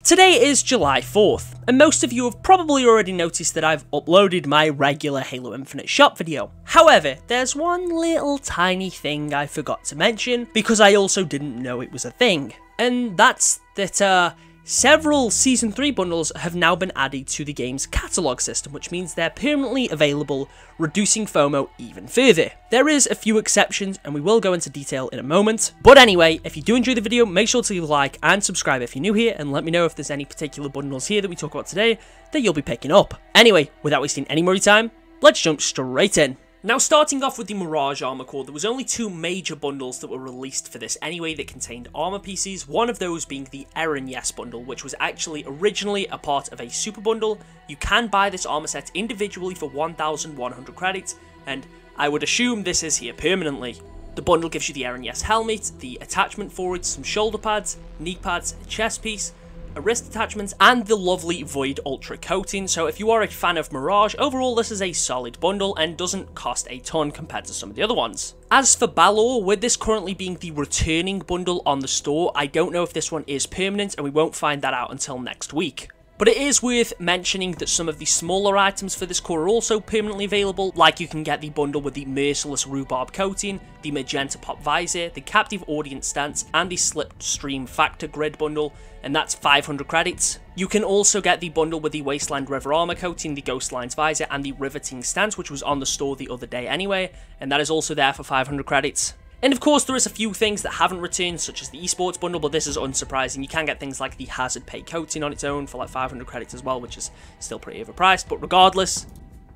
Today is July 4th, and most of you have probably already noticed that I've uploaded my regular Halo Infinite shop video. However, there's one little tiny thing I forgot to mention, because I also didn't know it was a thing. And that's that, several Season 3 bundles have now been added to the game's catalogue system, which means they're permanently available, reducing FOMO even further. There is a few exceptions, and we will go into detail in a moment. But anyway, if you do enjoy the video, make sure to leave a like and subscribe if you're new here, and let me know if there's any particular bundles here that we talk about today that you'll be picking up. Anyway, without wasting any more of your time, let's jump straight in. Now, starting off with the Mirage armor core, there was only two major bundles that were released for this anyway that contained armor pieces, one of those being the Eren Yes bundle, which was actually originally a part of a super bundle. You can buy this armor set individually for 1,100 credits, and I would assume this is here permanently. The bundle gives you the Eren Yes helmet, the attachment for it, some shoulder pads, knee pads, a chest piece, a wrist attachment, and the lovely Void Ultra coating. So if you are a fan of Mirage, overall this is a solid bundle and doesn't cost a ton compared to some of the other ones. As for Balor, with this currently being the returning bundle on the store, I don't know if this one is permanent, and we won't find that out until next week. But it is worth mentioning that some of the smaller items for this core are also permanently available, like you can get the bundle with the Merciless Rhubarb coating, the Magenta Pop visor, the Captive Audience stance, and the Slipstream Factor grid bundle, and that's 500 credits. You can also get the bundle with the Wasteland River armor coating, the Ghost Lines visor, and the Riveting stance, which was on the store the other day anyway, and that is also there for 500 credits. And of course, there is a few things that haven't returned, such as the esports bundle, but this is unsurprising. You can get things like the Hazard Pay coating on its own for like 500 credits as well, which is still pretty overpriced, but regardless,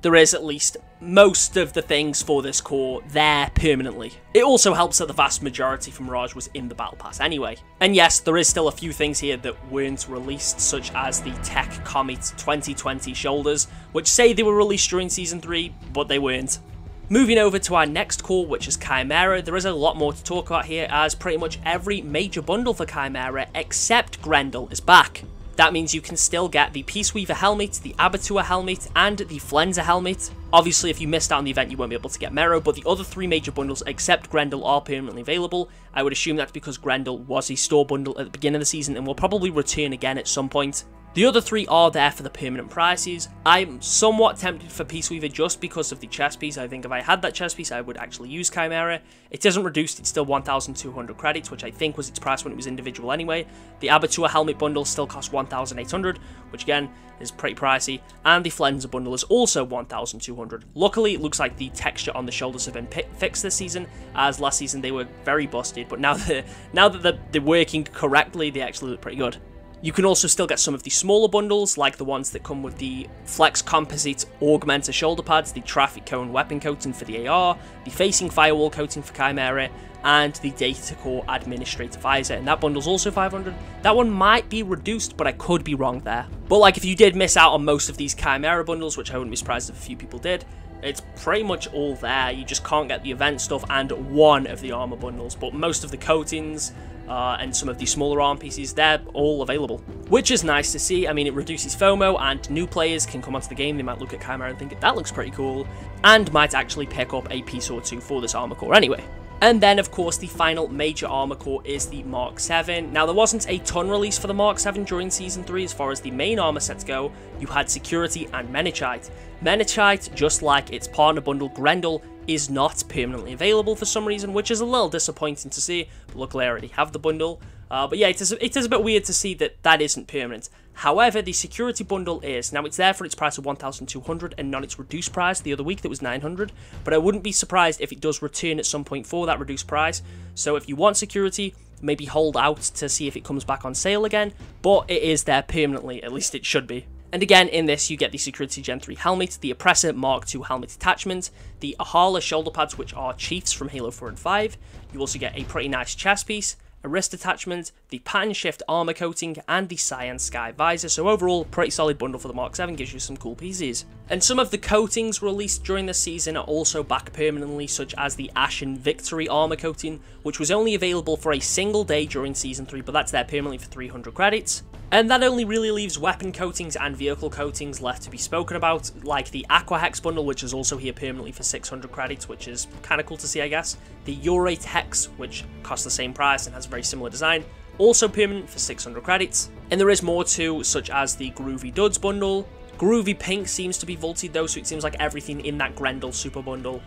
there is at least most of the things for this core there permanently. It also helps that the vast majority from Mirage was in the Battle Pass anyway. And yes, there is still a few things here that weren't released, such as the Tech Comet 2020 shoulders, which say they were released during Season 3, but they weren't. Moving over to our next core, which is Chimera, there is a lot more to talk about here, as pretty much every major bundle for Chimera except Grendel is back. That means you can still get the Peaceweaver helmet, the Abattoir helmet, and the Flenser helmet. Obviously, if you missed out on the event, you won't be able to get Mero, but the other three major bundles except Grendel are permanently available. I would assume that's because Grendel was a store bundle at the beginning of the season and will probably return again at some point. The other three are there for the permanent prices. I'm somewhat tempted for Peaceweaver just because of the chest piece. I think if I had that chest piece, I would actually use Chimera. It isn't reduced, it's still 1,200 credits, which I think was its price when it was individual anyway. The Abattoir helmet bundle still costs 1,800, which again is pretty pricey. And the Flenser bundle is also 1,200. Luckily, it looks like the texture on the shoulders have been fixed this season, as last season they were very busted, but now that they're working correctly, they actually look pretty good. You can also still get some of the smaller bundles, like the ones that come with the Flex Composite Augmenter shoulder pads, the Traffic Cone weapon coating for the AR, the Facing Firewall coating for Chimera, and the Data Core Administrator visor, and that bundle's also 500. That one might be reduced, but I could be wrong there. But like, if you did miss out on most of these Chimera bundles, which I wouldn't be surprised if a few people did, it's pretty much all there. You just can't get the event stuff and one of the armor bundles, but most of the coatings and some of the smaller arm pieces, they're all available, which is nice to see. I mean, it reduces FOMO, and new players can come onto the game, they might look at Chimera and think that looks pretty cool, and might actually pick up a piece or two for this armor core anyway. And then, of course, the final major armor core is the Mark 7. Now, there wasn't a ton released for the Mark 7 during Season 3 as far as the main armor sets go. You had Security and Menachite. Menachite, just like its partner bundle Grendel, is not permanently available for some reason, which is a little disappointing to see, but luckily I already have the bundle. But yeah, it is a bit weird to see that that isn't permanent. However, the Security bundle is. Now, it's there for its price of 1,200 and not its reduced price the other week that was 900, but I wouldn't be surprised if it does return at some point for that reduced price. So if you want Security, maybe hold out to see if it comes back on sale again, but it is there permanently, at least it should be. And again, in this, you get the Security Gen 3 helmet, the Oppressor Mark II helmet attachment, the Ahala shoulder pads, which are Chiefs from Halo 4 and 5. You also get a pretty nice chest piece, a wrist attachment, the Pattern Shift armor coating, and the Cyan Sky visor. So overall, pretty solid bundle for the Mark 7, gives you some cool pieces. And some of the coatings released during the season are also back permanently, such as the Ashen Victory armor coating, which was only available for a single day during Season 3, but that's there permanently for 300 credits. And that only really leaves weapon coatings and vehicle coatings left to be spoken about, like the Aqua Hex bundle, which is also here permanently for 600 credits, which is kind of cool to see, I guess. The Urate Hex, which costs the same price and has a very similar design, also permanent for 600 credits. And there is more too, such as the Groovy Duds bundle. Groovy Pink seems to be vaulted though, so it seems like everything in that Grendel super bundle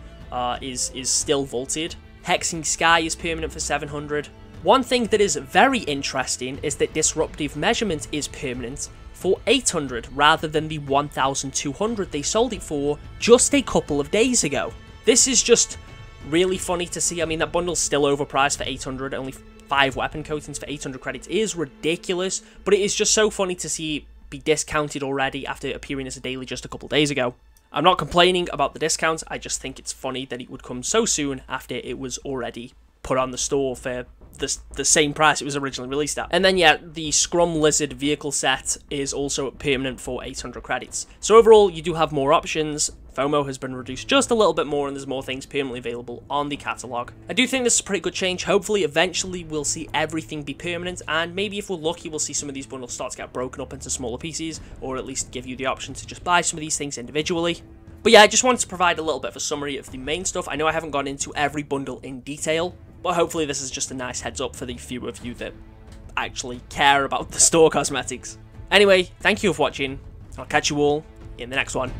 is still vaulted. Hexing Sky is permanent for 700. One thing that is very interesting is that Disruptive Measurement is permanent for 800 rather than the 1200 they sold it for just a couple of days ago. This is just really funny to see. I mean, that bundle's still overpriced for 800, only 5 weapon coatings for 800 credits is ridiculous, but it is just so funny to see it be discounted already after appearing as a daily just a couple days ago. I'm not complaining about the discount, I just think it's funny that it would come so soon after it was already put on the store for the same price it was originally released at. And then yeah, the Scrum Lizard vehicle set is also permanent for 800 credits. So overall, you do have more options. FOMO has been reduced just a little bit more, and there's more things permanently available on the catalogue. I do think this is a pretty good change. Hopefully, eventually, we'll see everything be permanent, and maybe if we're lucky, we'll see some of these bundles start to get broken up into smaller pieces, or at least give you the option to just buy some of these things individually. But yeah, I just wanted to provide a little bit of a summary of the main stuff. I know I haven't gone into every bundle in detail, but hopefully this is just a nice heads up for the few of you that actually care about the store cosmetics. Anyway, thank you for watching. I'll catch you all in the next one.